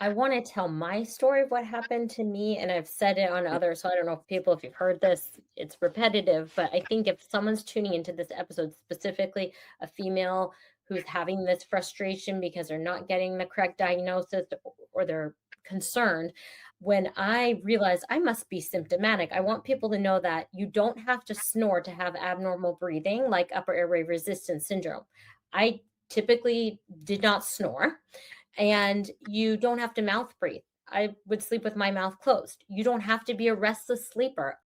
I wanna tell my story of what happened to me, and I've said it on others, so I don't know if you've heard this, it's repetitive, but I think if someone's tuning into this episode, specifically a female who's having this frustration because they're not getting the correct diagnosis or they're concerned, when I realized I must be symptomatic, I want people to know that you don't have to snore to have abnormal breathing like upper airway resistance syndrome. I typically did not snore, and you don't have to mouth breathe. I would sleep with my mouth closed. You don't have to be a restless sleeper.